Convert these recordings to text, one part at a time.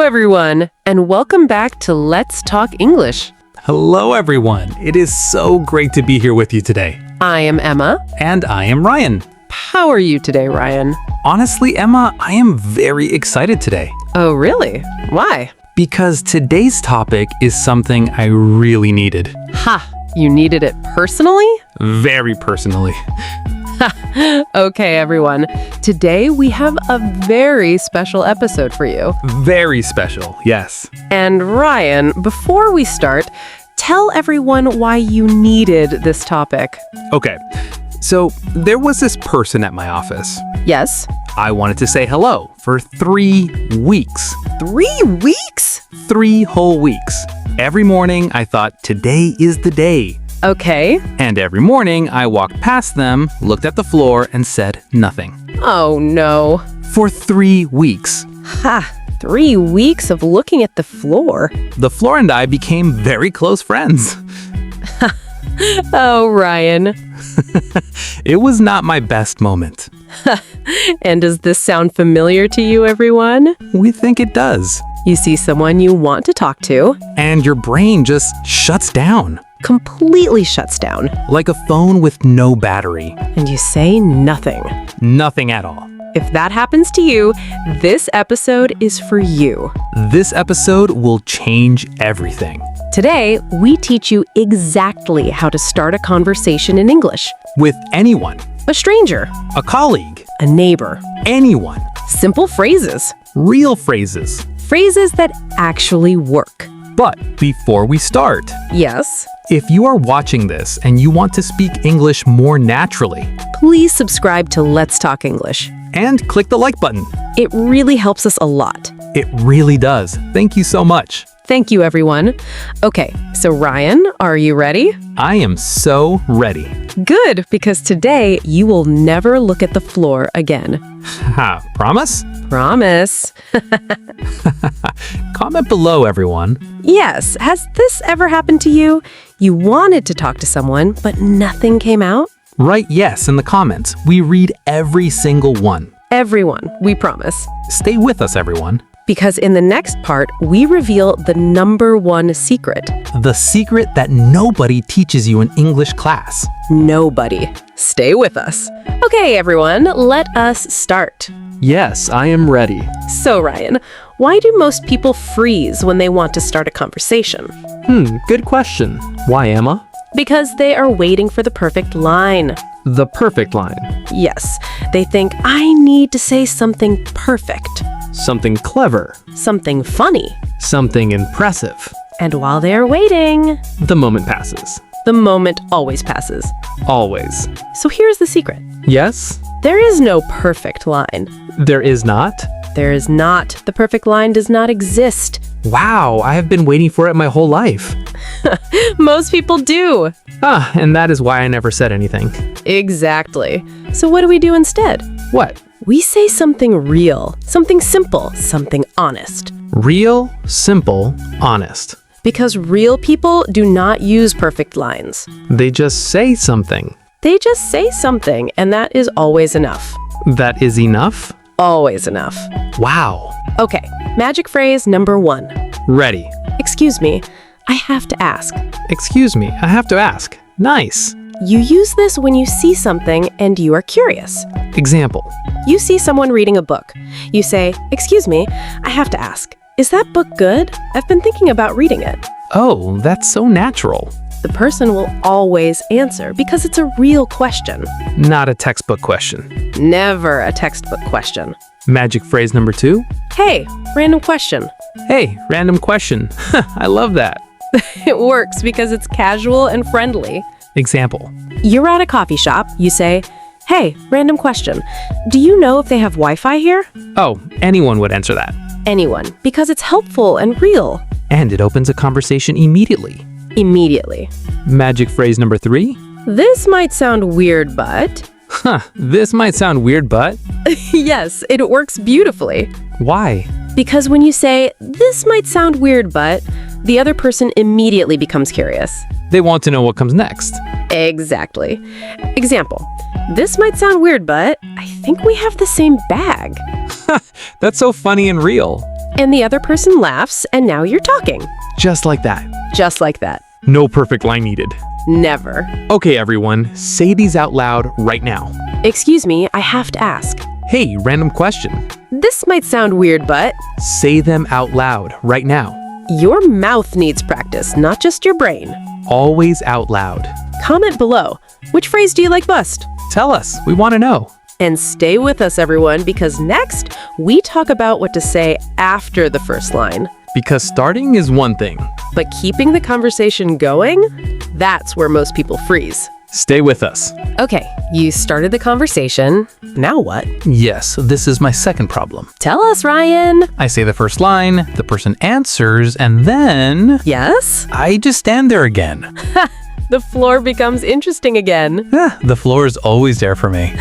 everyone, and welcome back to Let's Talk English. Hello, everyone. It is so great to be here with you today. I am Emma. And I am Ryan. How are you today, Ryan? Honestly, Emma, I am very excited today. Oh, really? Why? Because today's topic is something I really needed. Ha! You needed it personally? Very personally. Okay, everyone. Today we have a very special episode for you. Very special, yes. And Ryan, before we start, tell everyone why you needed this topic. Okay, so there was this person at my office. Yes? I wanted to say hello for 3 weeks. 3 weeks? 3 whole weeks. Every morning I thought, today is the day. Okay. And every morning, I walked past them, looked at the floor, and said nothing. Oh, no. For 3 weeks. Ha! 3 weeks of looking at the floor. The floor and I became very close friends. Oh, Ryan. It was not my best moment. And does this sound familiar to you, everyone? We think it does. You see someone you want to talk to. And your brain just shuts down. Completely shuts down. Like a phone with no battery. And you say nothing. Nothing at all. If that happens to you, this episode is for you. This episode will change everything. Today, we teach you exactly how to start a conversation in English. With anyone. A stranger. A colleague. A neighbor. Anyone. Simple phrases. Real phrases. Phrases that actually work. But before we start, Yes? if you are watching this and you want to speak English more naturally, Please subscribe to Let's Talk English. and click the like button. It really helps us a lot. It really does. Thank you so much. Thank you, everyone. Okay, so Ryan, are you ready? I am so ready. Good, because today you will never look at the floor again. Ha, promise? Promise. Comment below, everyone. Yes, has this ever happened to you? You wanted to talk to someone, but nothing came out? Write yes in the comments. We read every single one. Everyone, we promise. Stay with us, everyone. Because in the next part, we reveal the #1 secret. The secret that nobody teaches you in English class. Nobody. Stay with us. Okay, everyone, let us start. Yes, I am ready. So, Ryan, why do most people freeze when they want to start a conversation? Good question. Why, Emma? Because they are waiting for the perfect line. The perfect line. Yes, they think, I need to say something perfect, Something clever. something funny. Something impressive. And while they are waiting, The moment passes. the moment always passes. Always. So here's the secret. Yes? There is no perfect line. There is not? There is not. The perfect line does not exist. Wow, I have been waiting for it my whole life. Most people do. And that is why I never said anything. Exactly. So what do we do instead? What? We say something real, something simple, something honest. Real, simple, honest. Because real people do not use perfect lines. They just say something. They just say something, and that is always enough. That is enough? Always enough. Wow. Okay, magic phrase #1. Ready. Excuse me, I have to ask. Excuse me, I have to ask. Nice. You use this when you see something and you are curious. Example. You see someone reading a book. You say, excuse me, I have to ask, is that book good? I've been thinking about reading it. Oh, that's so natural. The person will always answer because it's a real question. Not a textbook question. Never a textbook question. Magic phrase #2. Hey, random question. Hey, random question. I love that. It works because it's casual and friendly. Example. You're at a coffee shop. You say, hey, random question. Do you know if they have Wi-Fi here? Oh, anyone would answer that. Anyone, because it's helpful and real. And it opens a conversation immediately. Immediately. Magic phrase #3. This might sound weird, but... This might sound weird, but... Yes, it works beautifully. Why? Because when you say, this might sound weird, but... the other person immediately becomes curious. They want to know what comes next. Exactly. Example. This might sound weird, but I think we have the same bag. That's so funny and real. And the other person laughs, and now you're talking. Just like that. Just like that. No perfect line needed. Never. Okay, everyone, say these out loud right now. Excuse me, I have to ask. Hey, random question. This might sound weird, but Say them out loud right now. your mouth needs practice, not just your brain. Always out loud. Comment below. Which phrase do you like best? Tell us, we want to know. And stay with us, everyone, because next we talk about what to say after the first line. Because starting is one thing. But keeping the conversation going, that's where most people freeze. Stay with us. Okay, you started the conversation. Now what? Yes, this is my second problem. Tell us, Ryan. I say the first line, the person answers, and then Yes? I just stand there again. The floor becomes interesting again. The floor is always there for me.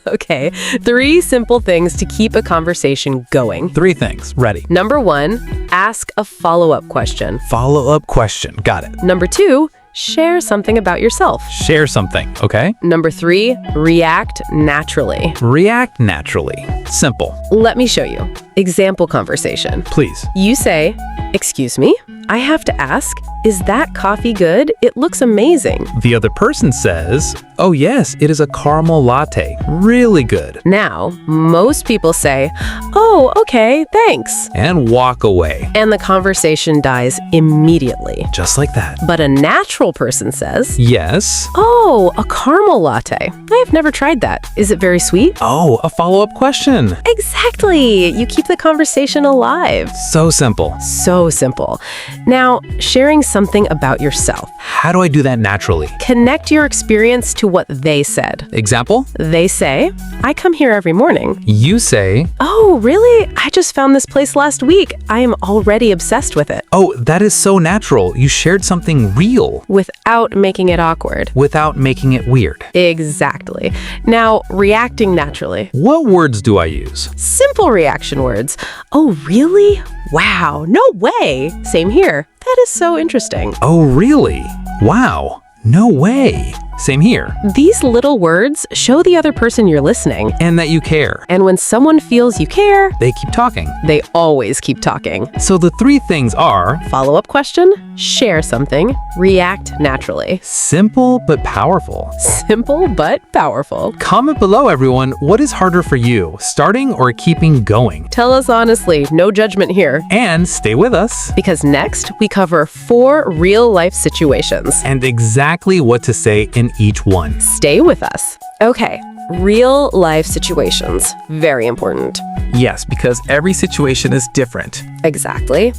Okay, 3 simple things to keep a conversation going. 3 things. Ready. Number 1, ask a follow-up question. Follow-up question. Got it. Number 2, share something about yourself. Share something, okay? Number 3, react naturally. React naturally. Simple. Let me show you. Example conversation. Please. You say, "Excuse me, I have to ask, is that coffee good? It looks amazing." The other person says, "Oh yes, it is a caramel latte. Really good." Now, most people say, "Oh, okay, thanks." And walk away. And the conversation dies immediately. Just like that. But a natural person says, Yes. "Oh, a caramel latte. I have never tried that. Is it very sweet?" Oh, a follow-up question. Exactly. You keep the conversation alive. So simple. So simple. Now, sharing something about yourself. How do I do that naturally? Connect your experience to what they said. Example? They say, "I come here every morning." You say, "Oh, really? I just found this place last week. I am already obsessed with it." "Oh, that is so natural. You shared something real Without making it awkward. without making it weird." Exactly. Now, reacting naturally. What words do I use? Simple reaction words. "Oh, really? Wow, no way. Same here. That is so interesting." Oh, really? Wow. No way. Same here. These little words show the other person you're listening. And that you care. And when someone feels you care, They keep talking. they always keep talking. So the 3 things are Follow-up question, share something, react naturally. simple but powerful. Simple but powerful. Comment below, everyone. What is harder for you, starting or keeping going? Tell us honestly, no judgment here. And stay with us. Because next, we cover 4 real-life situations. And exactly what to say in each one. Stay with us. Okay, real-life situations. Very important. Yes, because every situation is different. Exactly.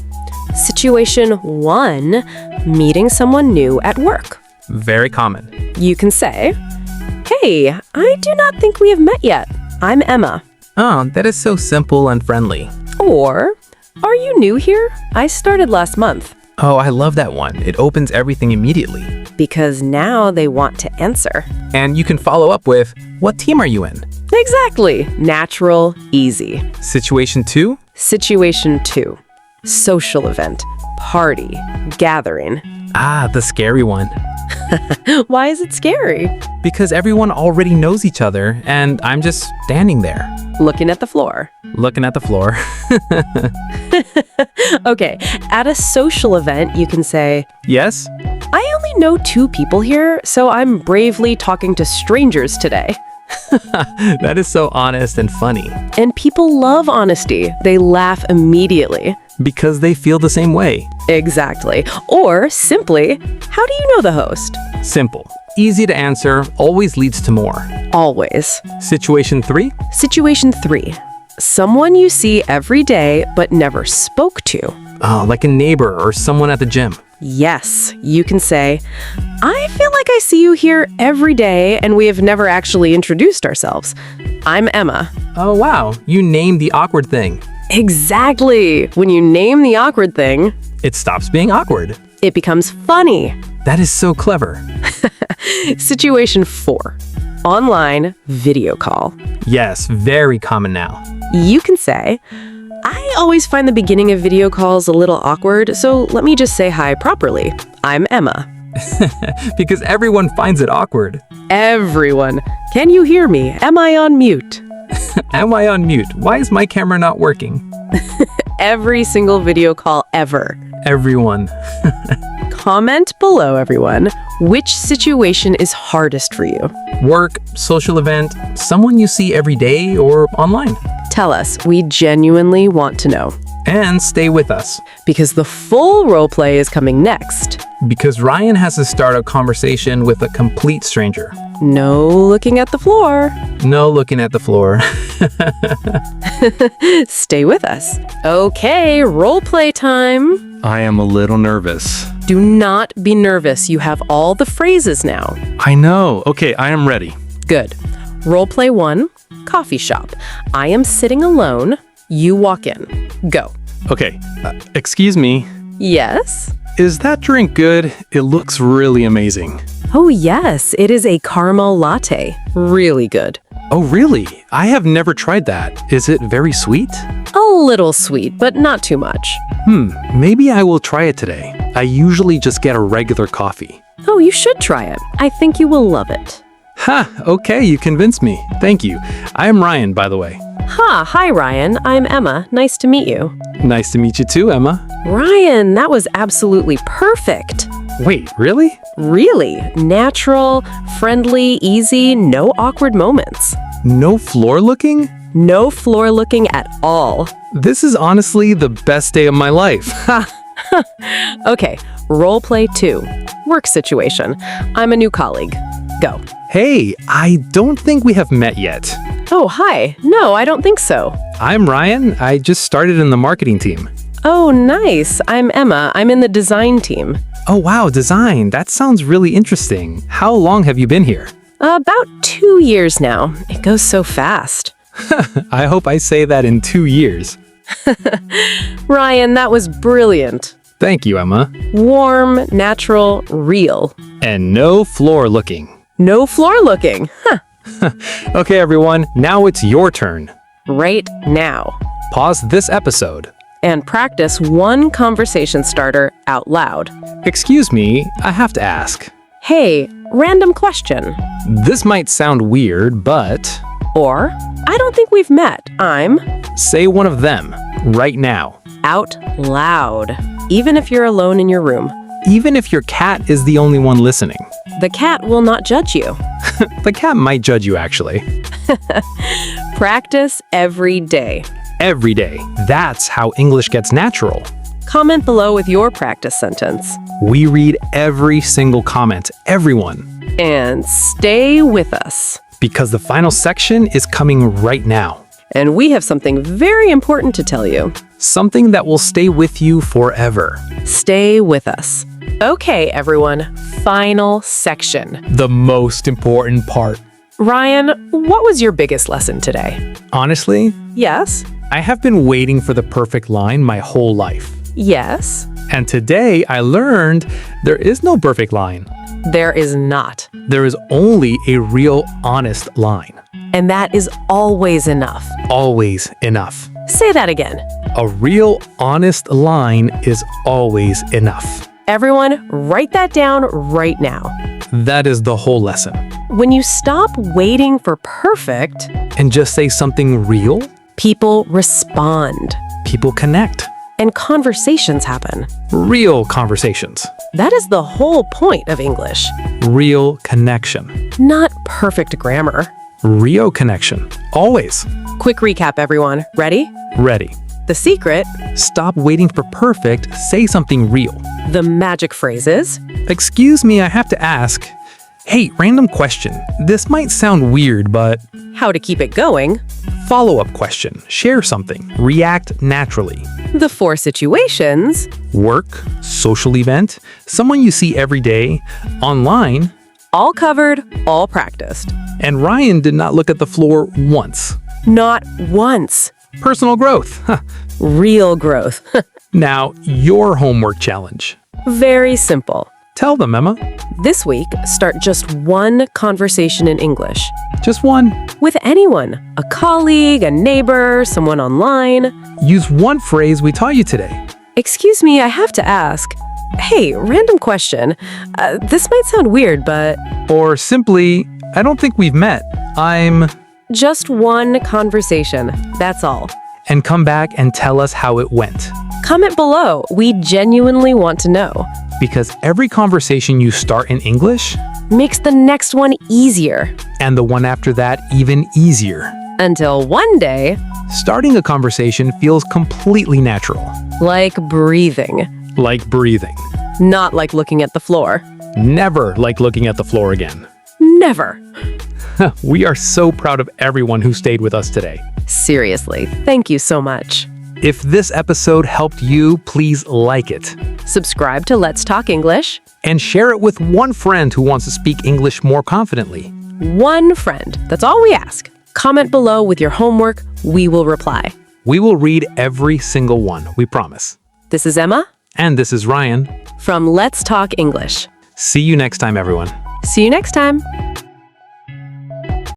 Situation 1, meeting someone new at work. Very common. You can say, "Hey, I do not think we have met yet. I'm Emma." Oh, that is so simple and friendly. Or, "Are you new here? I started last month." Oh, I love that one. It opens everything immediately. Because now they want to answer. And you can follow up with, "What team are you in?" Exactly. Natural, easy. Situation 2? Situation 2, social event, party, gathering. Ah, the scary one. Why is it scary? Because everyone already knows each other, and I'm just standing there, Looking at the floor. looking at the floor. Okay, at a social event, you can say, Yes? "I only know 2 people here, so I'm bravely talking to strangers today." That is so honest and funny. And people love honesty. They laugh immediately. Because they feel the same way. Exactly. Or simply, "How do you know the host?" Simple. Easy to answer, always leads to more. Always. Situation 3? Situation 3, someone you see every day but never spoke to. Oh, like a neighbor or someone at the gym. Yes, you can say, "I feel like I see you here every day and we have never actually introduced ourselves. I'm Emma." Oh, wow. You named the awkward thing. Exactly. When you name the awkward thing, It stops being awkward. it becomes funny. That is so clever. Situation 4, online video call. Yes, very common now. You can say, "I always find the beginning of video calls a little awkward, so let me just say hi properly. I'm Emma." Because everyone finds it awkward. Everyone. Can you hear me? Am I on mute? Am I on mute? Why is my camera not working? Every single video call ever. Everyone. Comment below, everyone. Which situation is hardest for you? Work, social event, someone you see every day or online. Tell us. We genuinely want to know. And stay with us, Because the full roleplay is coming next. because Ryan has to start a conversation with a complete stranger. No looking at the floor. No looking at the floor. Stay with us. Okay, roleplay time. I am a little nervous. Do not be nervous. You have all the phrases now. I know. Okay, I am ready. Good. Roleplay 1, coffee shop. I am sitting alone. You walk in. Go. Okay, excuse me. Yes? Is that drink good? It looks really amazing. Oh, yes. It is a caramel latte. Really good. Oh, really? I have never tried that. Is it very sweet? A little sweet, but not too much. Maybe I will try it today. I usually just get a regular coffee. Oh, you should try it. I think you will love it. Ha, okay, you convinced me. Thank you. I am Ryan, by the way. Hi, Ryan. I'm Emma. Nice to meet you. Nice to meet you too, Emma. Ryan, that was absolutely perfect. Wait, really? Really. Natural, friendly, easy, no awkward moments. No floor looking? No floor looking at all. This is honestly the best day of my life. Okay, roleplay 2. Work situation. I'm a new colleague. Go. Hey, I don't think we have met yet. Oh, hi. No, I don't think so. I'm Ryan. I just started in the marketing team. Oh, nice. I'm Emma. I'm in the design team. Oh, wow, design. That sounds really interesting. How long have you been here? About 2 years now. It goes so fast. I hope I say that in 2 years. Ryan, that was brilliant. Thank you, Emma. Warm, natural, real. And no floor looking. No floor looking. Huh. Okay, everyone, now it's your turn. Right now. Pause this episode. And practice one conversation starter out loud. Excuse me, I have to ask. Hey, random question. This might sound weird, but Or, I don't think we've met. I'm say one of them right now. out loud. Even if you're alone in your room. Even if your cat is the only one listening. The cat will not judge you. The cat might judge you, actually. Practice every day. Every day. That's how English gets natural. Comment below with your practice sentence. We read every single comment, everyone. And stay with us. Because the final section is coming right now. And we have something very important to tell you. Something that will stay with you forever. Stay with us. Okay, everyone. Final section. The most important part. Ryan, what was your biggest lesson today? Honestly, Yes. I have been waiting for the perfect line my whole life. Yes. And today I learned there is no perfect line. There is not. There is only a real honest line. And that is always enough. Always enough. Say that again. A real honest line is always enough. Everyone, write that down right now. That is the whole lesson. When you stop waiting for perfect, And just say something real, people respond people connect. and conversations happen. Real conversations. That is the whole point of English. Real connection. Not perfect grammar. Real connection. Always. Quick recap, everyone. Ready? Ready. The secret, Stop waiting for perfect. Say something real. the magic phrases, Excuse me, I have to ask. Hey, random question. This might sound weird, but how to keep it going, follow-up question. Share something. React naturally. the 4 situations, Work, social event, someone you see every day, online, all covered, all practiced. and Ryan did not look at the floor once. Not once. Personal growth. Huh. Real growth. Now, your homework challenge. Very simple. Tell them, Emma. This week, start just one conversation in English. Just one. With anyone, a colleague, a neighbor, someone online. Use one phrase we taught you today. Excuse me, I have to ask. Hey, random question. This might sound weird, but Or simply, I don't think we've met. I'm Just one conversation, that's all. And come back and tell us how it went. Comment below. We genuinely want to know. Because every conversation you start in English Makes the next one easier. and the one after that even easier. Until one day, Starting a conversation feels completely natural. like breathing. Like breathing. Not like looking at the floor. Never like looking at the floor again. Never. We are so proud of everyone who stayed with us today. Seriously, thank you so much. If this episode helped you, please like it. Subscribe to Let's Talk English. And share it with one friend who wants to speak English more confidently. One friend. That's all we ask. Comment below with your homework. We will reply. We will read every single one, we promise. This is Emma And this is Ryan. from Let's Talk English. See you next time, everyone. See you next time.